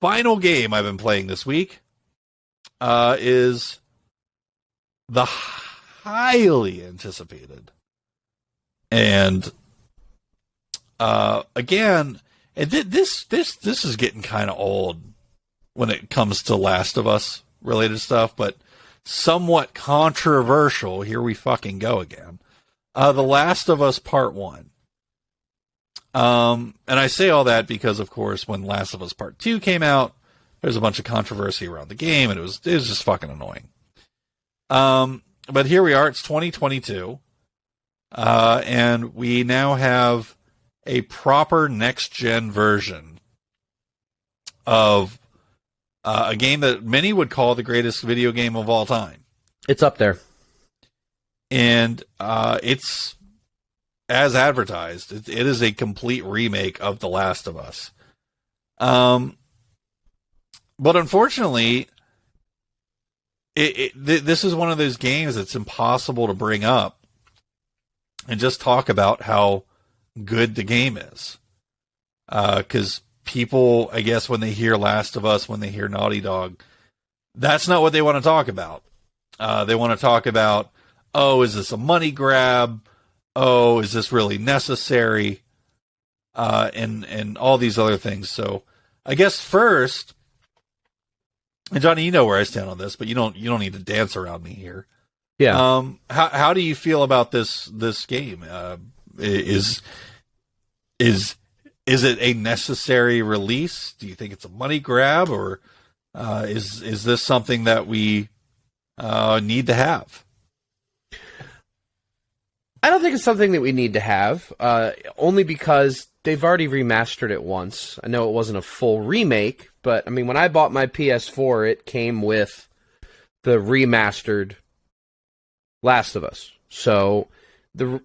final game I've been playing this week is the highly anticipated and again, and this is getting kind of old when it comes to Last of Us related stuff, but somewhat controversial. Here we fucking go again. The Last of Us Part 1. And I say all that because, of course, when Last of Us Part 2 came out, there's a bunch of controversy around the game, and it was just fucking annoying. But here we are. It's 2022. And we now have a proper next-gen version of a game that many would call the greatest video game of all time. It's up there. And it's, as advertised, it is a complete remake of The Last of Us. But unfortunately, this is one of those games that's impossible to bring up and just talk about how good the game is. Because people, I guess, when they hear Last of Us, when they hear Naughty Dog, that's not what they want to talk about. They want to talk about, oh, is this a money grab? Oh, is this really necessary? And all these other things. So I guess first, and Johnny, you know where I stand on this, but you don't need to dance around me here. Yeah. How do you feel about this game? Is it a necessary release? Do you think it's a money grab, or is this something that we need to have? I don't think it's something that we need to have, only because they've already remastered it once. I know it wasn't a full remake, but I mean, when I bought my PS4, it came with the remastered Last of Us. So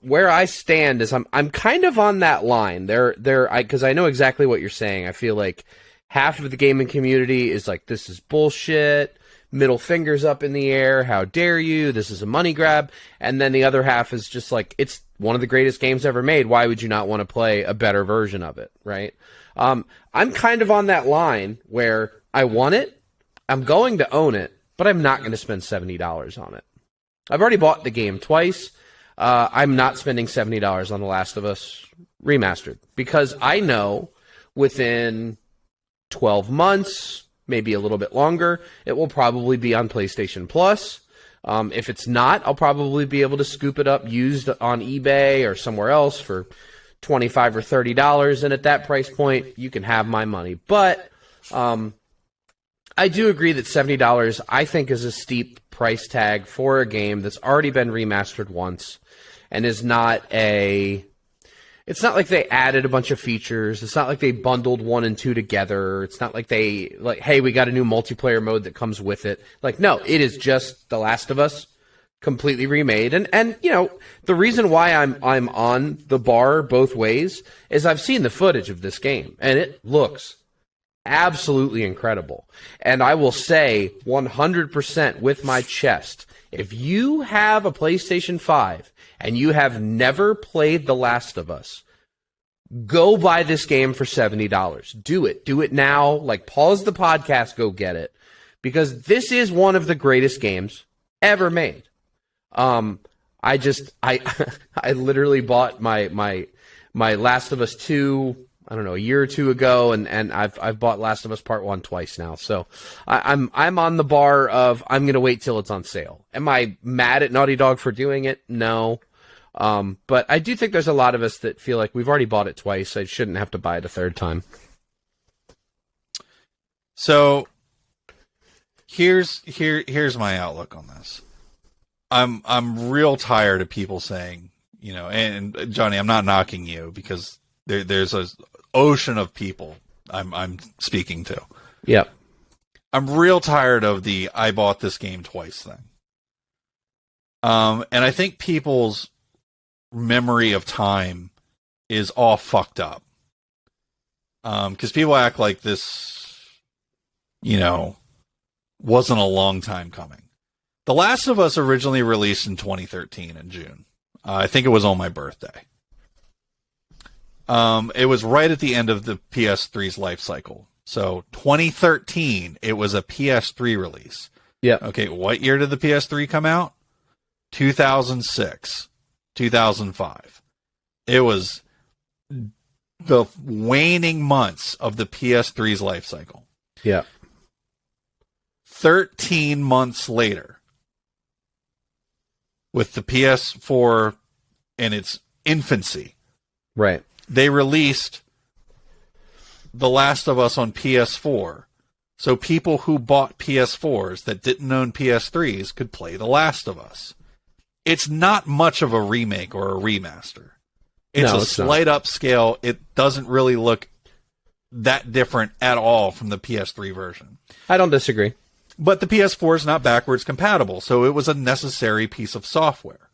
where I stand is I'm kind of on that line. Because I know exactly what you're saying. I feel like half of the gaming community is like, this is bullshit. Middle fingers up in the air. How dare you? This is a money grab. And then the other half is just like, it's one of the greatest games ever made. Why would you not want to play a better version of it, right? I'm kind of on that line where I want it, I'm going to own it, but I'm not going to spend $70 on it. I've already bought the game twice. I'm not spending $70 on The Last of Us Remastered because I know within 12 months, maybe a little bit longer, it will probably be on PlayStation Plus. If it's not, I'll probably be able to scoop it up used on eBay or somewhere else for $25 or $30, and at that price point, you can have my money. But I do agree that $70, I think, is a steep price tag for a game that's already been remastered once and is not a... It's not like they added a bunch of features. It's not like they bundled 1 and 2 together. It's not like they, like, hey, we got a new multiplayer mode that comes with it. Like, no, it is just The Last of Us completely remade. And you know, the reason why I'm on the bar both ways is I've seen the footage of this game, and it looks absolutely incredible. And I will say 100% with my chest, if you have a PlayStation 5 and you have never played The Last of Us, go buy this game for $70. Do it. Do it now. Like, pause the podcast, go get it. Because this is one of the greatest games ever made. I literally bought my Last of Us 2, I don't know, a year or two ago, and I've bought Last of Us Part 1 twice now. So I'm on the bar of I'm going to wait till it's on sale. Am I mad at Naughty Dog for doing it? No. But I do think there's a lot of us that feel like we've already bought it twice. I shouldn't have to buy it a third time. So here's my outlook on this. I'm real tired of people saying, you know, and Johnny, I'm not knocking you because there's an ocean of people I'm speaking to. Yep. I'm real tired of the I bought this game twice thing. And I think people's memory of time is all fucked up. Because people act like this, you know, wasn't a long time coming. The Last of Us originally released in 2013 in June. I think it was on my birthday. It was right at the end of the PS3's life cycle. So 2013, it was a PS3 release. Yeah. Okay, what year did the PS3 come out? 2006, 2005. It was the waning months of the PS3's life cycle. Yeah. 13 months later, with the PS4 in its infancy, Right. they released The Last of Us on PS4. So people who bought PS4s that didn't own PS3s could play The Last of Us. It's not much of a remake or a remaster. It's a slight upscale. It doesn't really look that different at all from the PS3 version. I don't disagree. But the PS4 is not backwards compatible, so it was a necessary piece of software.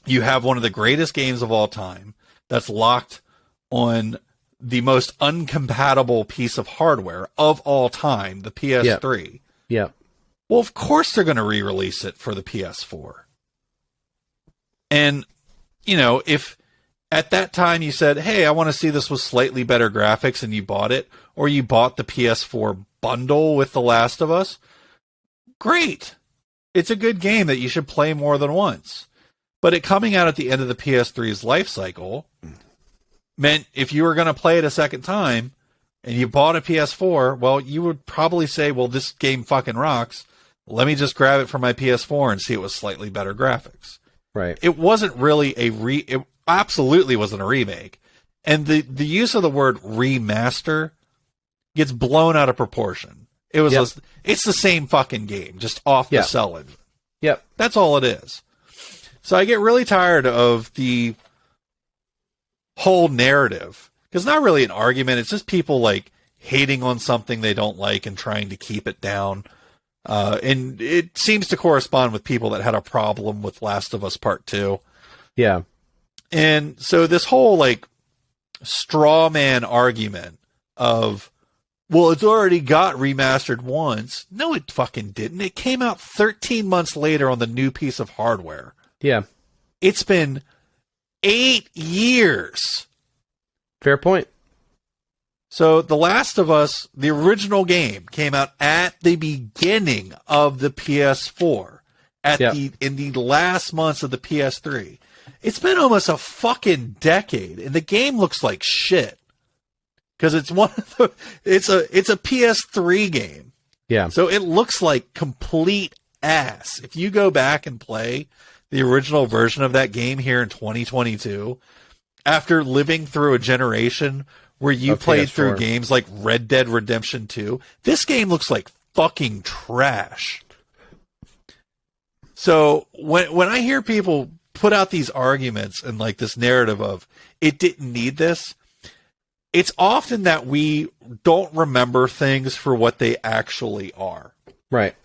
You have one of the greatest games of all time that's locked on the most uncompatible piece of hardware of all time, the PS3. Yeah. Well, of course they're going to re-release it for the PS4. And, you know, if at that time you said, hey, I want to see this with slightly better graphics, and you bought it, or you bought the PS4 bundle with The Last of Us, great. It's a good game that you should play more than once. But it coming out at the end of the PS3's life cycle meant if you were going to play it a second time and you bought a PS4, well, you would probably say, well, this game fucking rocks. Let me just grab it for my PS4 and see it with slightly better graphics. Right. It wasn't really it absolutely wasn't a remake. And the use of the word remaster gets blown out of proportion. It was it's the same fucking game, just off the cell engine. Yep. That's all it is. So I get really tired of the whole narrative. Because it's not really an argument, it's just people like hating on something they don't like and trying to keep it down. And it seems to correspond with people that had a problem with Last of Us Part 2. Yeah. And so this whole like straw man argument of, well, it's already got remastered once. No, it fucking didn't. It came out 13 months later on the new piece of hardware. Yeah. It's been 8 years. Fair point. So The Last of Us, the original game, came out at the beginning of the PS4, in the last months of the PS3. It's been almost a fucking decade, and the game looks like shit because it's it's a PS3 game. Yeah. So it looks like complete ass. If you go back and play the original version of that game here in 2022, after living through a generation where you played through games like Red Dead Redemption 2, this game looks like fucking trash. So when I hear people put out these arguments and like this narrative of it didn't need this, it's often that we don't remember things for what they actually are. Right.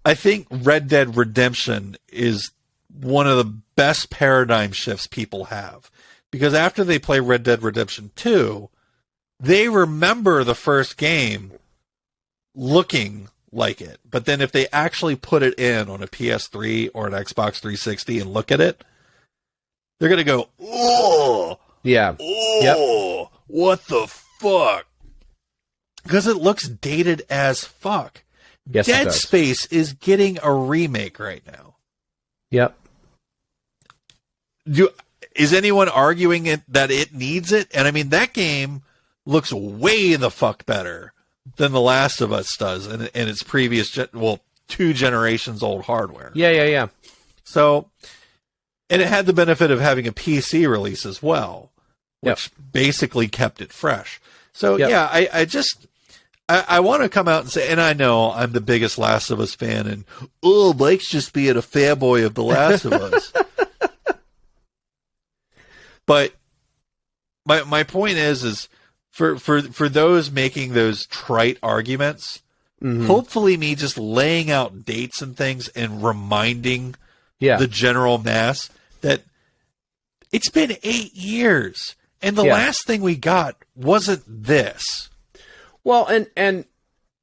I think Red Dead Redemption is one of the best paradigm shifts people have. Because after they play Red Dead Redemption 2, they remember the first game looking like it. But then if they actually put it in on a PS3 or an Xbox 360 and look at it, they're going to go, oh, yeah, oh, what the fuck? Because it looks dated as fuck. Yes, Dead Space is getting a remake right now. Yep. Is anyone arguing that it needs it? And I mean, that game looks way the fuck better than The Last of Us does in its previous, 2 generations old hardware. Yeah. So, and it had the benefit of having a PC release as well, which basically kept it fresh. So, I want to come out and say, and I know I'm the biggest Last of Us fan, and, Mike's just being a fanboy of The Last of Us. But my point is for those making those trite arguments, hopefully me just laying out dates and things and reminding the general mass that it's been 8 years and the last thing we got wasn't this. Well, and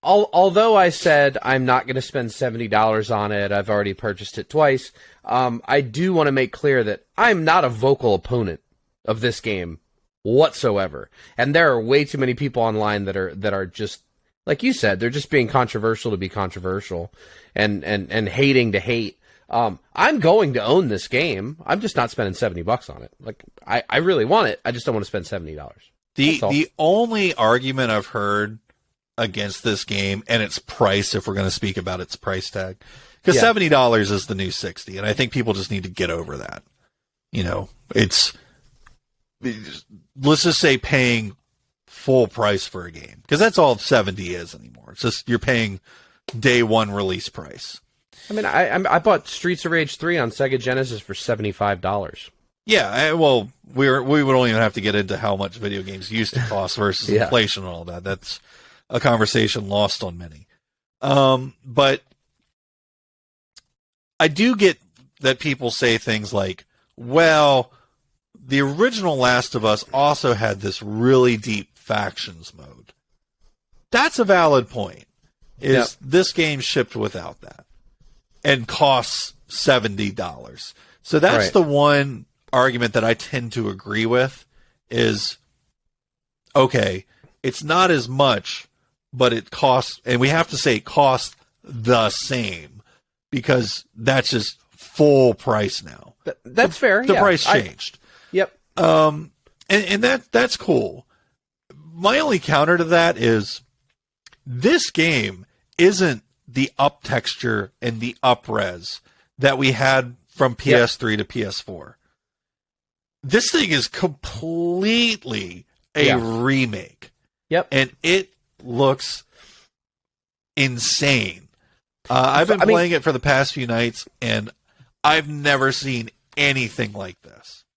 although I said I'm not going to spend $70 on it, I've already purchased it twice. I do want to make clear that I'm not a vocal opponent of this game whatsoever. And there are way too many people online that are just, like you said, they're just being controversial to be controversial and hating to hate. I'm going to own this game. I'm just not spending $70 on it. Like, I really want it. I just don't want to spend $70. The only argument I've heard against this game and its price, if we're going to speak about its price tag, because $70 is the new 60, and I think people just need to get over that. You know, let's just say paying full price for a game, because that's all 70 is anymore. It's just you're paying day one release price. I mean, I bought Streets of Rage 3 on Sega Genesis for $75. Yeah, well, we would only have to get into how much video games used to cost versus inflation and all that. That's a conversation lost on many. But I do get that people say things like, well, the original Last of Us also had this really deep factions mode. That's a valid point. This game shipped without that and costs $70. So that's the one argument that I tend to agree with is, okay, it's not as much, but it costs, and we have to say it costs the same because that's just full price now. That's fair. The price changed. Yep. And that's cool. My only counter to that is this game isn't the up texture and the up res that we had from PS3 to PS4. This thing is completely a remake. Yep. And it looks insane. I've been playing it for the past few nights, and I've never seen anything like this.